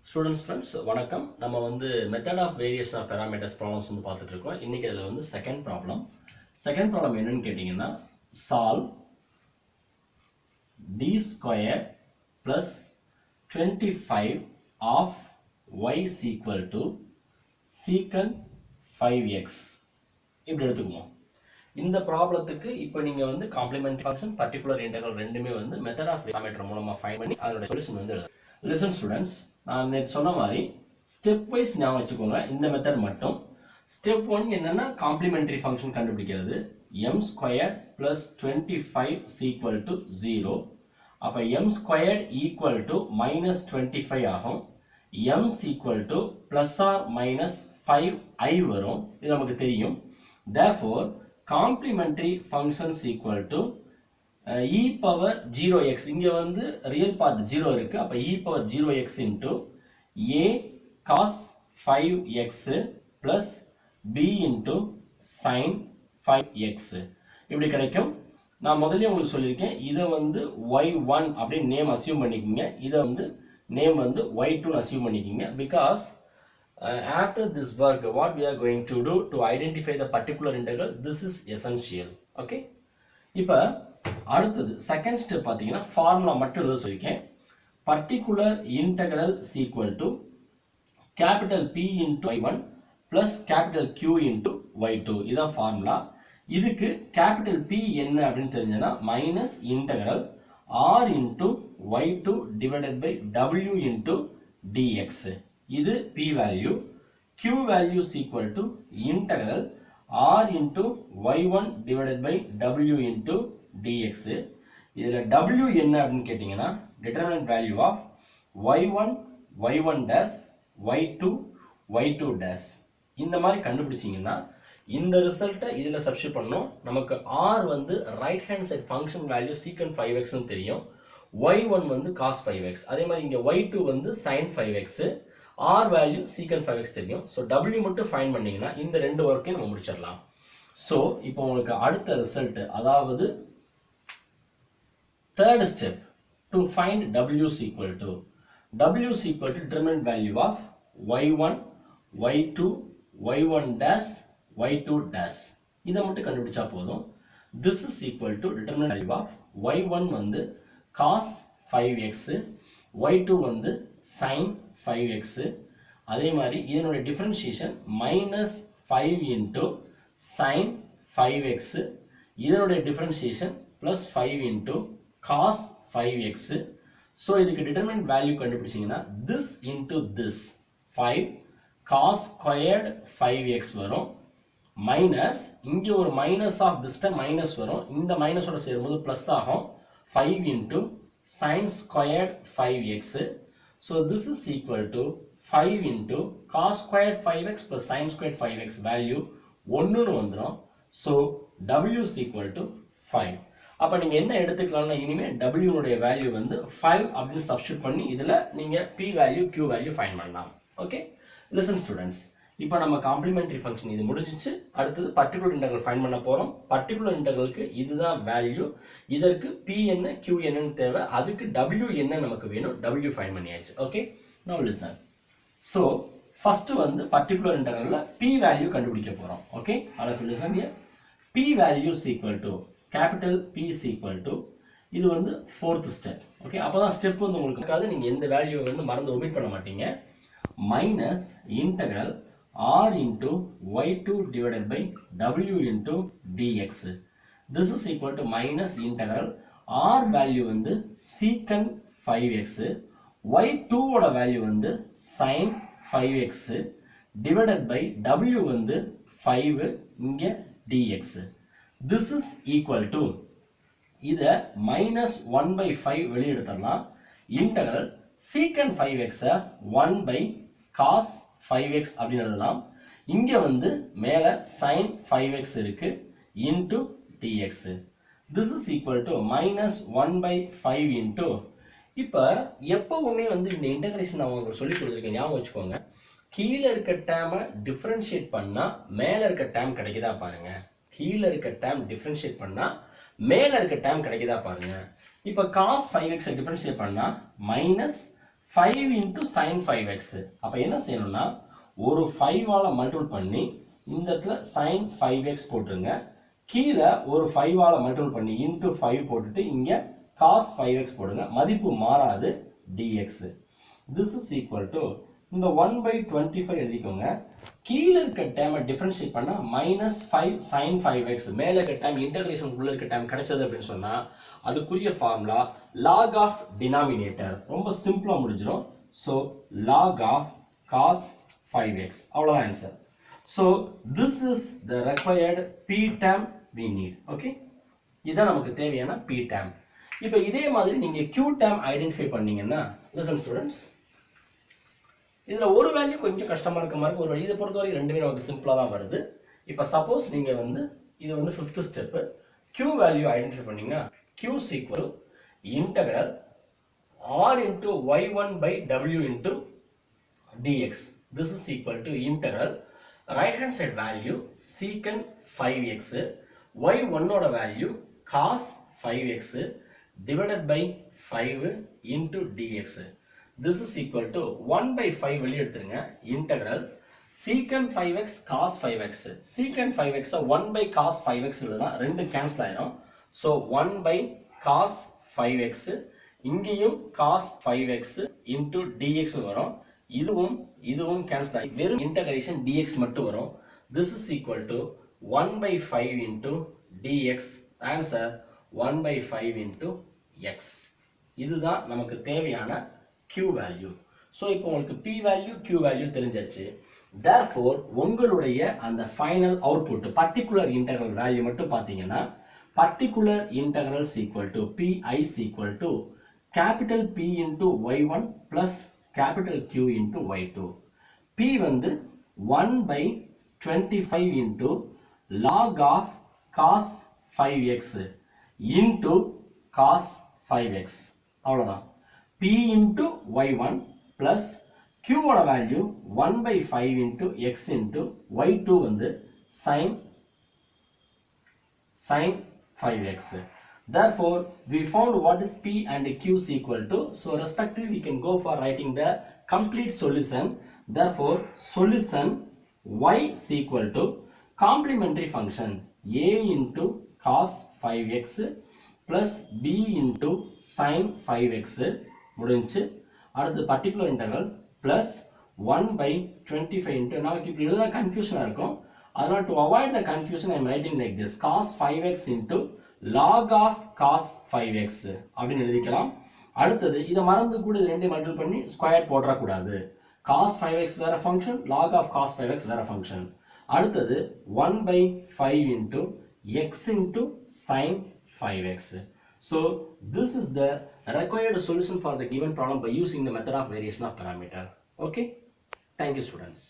Students friends வணக்கம். நம்ம வந்து method of variation of parameters problems வந்து பார்த்துட்டு இருக்கோம். இன்னைக்கு அதுல வந்து செகண்ட் ப்ராப்ளம் என்னன்னு கேட்டிங்கன்னா solve d square plus 25 of y is equal to secant 5x இப்படி எடுத்துக்குவோம். இந்த ப்ராப்ளத்துக்கு இப்போ நீங்க வந்து காம்ப்ளிமெண்டரி ஃபங்க்ஷன் பர்టిక్యులர் இன்டெகிரல் ரெண்டுமே வந்து மெத்தட் ஆஃப் பாராமீட்டர் மூலமா ஃபைண்ட் பண்ணி அதோட சொல்யூஷன் வந்து எழுதலாம். லிசன் ஸ்டூடண்ட்ஸ், நான் நேற்று சொன்ன மாதிரி ஸ்டெப் வைஸ் ஞாபகம் வச்சுக்கோங்க. இந்த மெத்தட் மட்டும் ஸ்டெப் 1 என்னன்னா காம்ப்ளிமெண்டரி ஃபங்க்ஷன் கண்டுபிடிக்கிறது. m square plus 25 is equal to 0. அப்ப m square equal to minus 25 ஆகும். m is equal to plus or minus 5i வரும். இது நமக்கு தெரியும். Therefore complementary function is equal to e power 0x. இங்க வந்து real part 0 இருக்கு. அப்ப e power 0x into a cos 5x plus b into sin 5x இப்படி கிடைக்கும். நான் முதல்ல உங்களுக்கு சொல்லியிருக்கேன், இதை வந்து y1 அப்படின்னு நேம் அசியூம் பண்ணிக்கோங்க. இதை வந்து நேம் வந்து y2 அசியூம் பண்ணிக்கோங்க. Because after this work what we are going to do to identify the particular integral, this is essential. Okay, இப்போ அடுத்தது செகண்ட் ஸ்டெப் பார்த்தீங்கன்னா ஃபார்முலா மட்டும் எழுத சொல்லியிருக்கேன். particular integral is equal to capital P into y1 plus capital Q into y2. இதான் formula. இதுக்கு capital P என்ன அப்படின்னு தெரிஞ்சனா minus integral r into y2 divided by w into dx. இது P value. Q value is equal to integral r into y1 divided by w into dx. இதில் w என்ன அப்படின்னு கேட்டிங்கன்னா determinant value of y1 y1 dash y2 y2 dash. இந்த மாதிரி கண்டுபிடிச்சிங்கன்னா இந்த ரிசல்ட்டை இதில் சப்ஸ்டிட் பண்ணோம். நமக்கு r வந்து right hand side function value secant 5x தெரியும். y1 வந்து cos 5x. அதே மாதிரி இங்கே y2 வந்து sin 5x. r value secant 5x தெரியும். ஸோ w மட்டும் ஃபைண்ட் பண்ணிங்கன்னா இந்த ரெண்டு ஒர்க்கையும் நம்ம முடிச்சிடலாம். ஸோ இப்போ உங்களுக்கு அடுத்த ரிசல்ட், அதாவது third step to find w is equal to determinant value of y1 y2 y1 dash y2 dash. இதை மட்டும் கண்டுபிடிச்சா போதும். this is equal to determinant value of y1 வந்து cos 5x, y2 வந்து sin 5x. அதே மாதிரி இதனுடைய differentiation minus 5 into sin 5x. இதனுடைய differentiation plus 5 into cos 5x. So இதுக்கு determinant value கண்டுபிடிச்சிங்கன்னா this into this 5 cos squared 5x வரும். Minus இங்கே ஒரு minus of this time minus வரும். இந்த மைனஸோட சேரும்போது ப்ளஸ் ஆகும். 5 into sin squared 5x. So this is equal to 5 into cos squared 5x plus sin squared 5x value 1ன்னு வந்துடும். So w is equal to 5. அப்போ நீங்கள் என்ன எடுத்துக்கலாம்னா இனிமேல் w வேல்யூ வந்து 5 அப்படின்னு சப்ஸ்டியூட் பண்ணி இதில் நீங்கள் p value q value find பண்ணலாம். ஓகே, லிசன் ஸ்டூடெண்ட்ஸ், இப்போ நம்ம காம்ப்ளிமெண்டரி ஃபங்க்ஷன் இது முடிஞ்சிச்சு. அடுத்தது பர்டிகுலர் இன்டெகிரல் ஃபைண்ட் பண்ண போகிறோம். பர்டிகுலர் இன்டெகிரலுக்கு இதுதான் வேல்யூ. இதற்கு p என்ன q என்னன்னு தேவை. அதுக்கு w என்ன நமக்கு வேணும். w ஃபைண்ட் பண்ணியாச்சு. Okay, now listen. So first வந்து பர்டிகுலர் இன்டெகிரலில் p வேல்யூ கண்டுபிடிக்க போகிறோம். Okay, all of you listen here. p value is equal to capital P is equal to, இது வந்து ஃபோர்த் ஸ்டெப். ஓகே, அப்போ தான் ஸ்டெப் வந்து உங்களுக்கு இருக்காது. நீங்கள் எந்த வேல்யூ வந்து மறந்து ஒமிட் பண்ண மாட்டீங்க. Minus integral r into y2 divided by w into dx. this is equal to minus integral r value வந்து secant 5x, y2 ஓட வேல்யூ வந்து sin 5x divided by w வந்து 5 இங்கே dx. this is equal to, இதை minus 1 by 5 வெளியெடுத்தரலாம். integral secant 5x 1 by cos 5x அப்படின்னு எழுதலாம். இங்க வந்து மேல sin 5x இருக்கு into dx. this is equal to minus 1 by 5 into, இப்போ எப்பவுமே வந்து இந்த இன்டகிரேஷன் நான் உங்களுக்கு சொல்லி கொடுத்துருக்கேன், ஞாபகம் வச்சுக்கோங்க. கீழே இருக்க டேமை டிஃபரன்ஷியேட் பண்ணா மேல இருக்க டேம் கிடைக்குதா பாருங்க. கீழே இருக்க டேம் டிஃபரன்ஷியேட் பண்ணா மேல இருக்க டேம் கிடைக்குதா பாருங்க. இப்போ cos 5x டிஃபரன்ஷியேட் பண்ணா minus 5 into sin 5x. அப்ப என்ன செய்யணும்னா ஒரு 5 ஆல மல்டிபிள் பண்ணி இந்த இடத்துல sin 5x போட்டுருங்க. கீழே ஒரு 5 ஆல மல்டிபிள் பண்ணி into 5 போட்டுட்டு இங்க cos 5x போடுங்க. மதிப்பு மாறாது dx. This is equal to இந்த 1 by 25 எழுதிக்கோங்க. கீழே இருக்க டேமை டிஃபரன்ஷியேட் பண்ணா -5 sin 5x, மேலே இருக்க டேம் இன்டகிரேஷன் உள்ள இருக்க டேம் கிடைச்சது அப்படின்னு சொன்னா அதுக்குரிய ஃபார்முலா log of denominator. ரொம்ப சிம்பிளா முடிஞ்சிடும். So log of cos 5x, அவ்வளவுதான் answer. So this is the required p term we need. Okay, இதான் நமக்கு தேவையான p term. இப்போ இதே மாதிரி நீங்க q term ஐடென்டிஃபை பண்ணீங்கன்னா, listen students, இதுல ஒரு வேல்யூ கொஞ்சம் கஷ்டமா இருக்க மாதிரி ஒரு வேல்யூ. இதை பொறுத்தவரை ரெண்டுமே நமக்கு சிம்பிளா தான் வருது. இப்போ சப்போஸ் நீங்க இது 5th step, q value identify பண்ணீங்கன்னா q is equal to integral r into y1 by w into dx. This is equal to integral right hand side value secant 5x, y1 ஓட value cos 5x divided by 5 into dx. This is equal to 1 by 5 வெளியே எடுத்துருங்க. Integral secant 5x cos 5x. Secant 5x 1 by cos 5x இல்லைனா ரெண்டு cancel ஆயிரும். So 1 by cos 5x, இங்கேயும் cos 5x into dx வரும். இதுவும் cancel ஆகி வெறும் இன்டகிரேஷன் dx மட்டும் வரும். This is equal to 1 by 5 into dx. Answer 1 by 5 into x. இதுதான் நமக்கு தேவையான q வேல்யூ. ஸோ இப்போ உங்களுக்கு p வேல்யூ q வேல்யூ தெரிஞ்சாச்சு. therefore உங்களுடைய அந்த final output particular integral value மட்டும் பார்த்தீங்கன்னா particular integral equal to pi equal to capital P into y1 plus capital Q into y2. p 1 by 25 into log of cos 5x into cos 5x. அவ்வளவுதான். p into y1 plus q ஓட value 1 by 5 into x into y2 sin 5x. Therefore we found what is p and q is equal to. So respectively we can go for writing the complete solution. Therefore solution y is equal to complementary function a into cos 5x plus b into sin 5x முடிஞ்சு. அடுத்து particular integral plus 1 by 25 into, நமக்கு இப்படி எழுதுனா கன்ஃபியூஷனா இருக்கும். அதனால to avoid the confusion I am writing like this, cos 5x into log of cos 5x அப்படின்னு எழுதிக்கலாம். அடுத்தது இதை மறந்து கூட இது ரெண்டையும் மல்டிபிள் பண்ணி ஸ்கொயர் போடக்கூடாது. cos 5x வேற function, log of cos 5x வேற ஃபங்க்ஷன். அடுத்தது 1 by 5 into x into sin 5x. So this is the required solution for the given problem by using the method of variation of parameter. Okay, thank you students.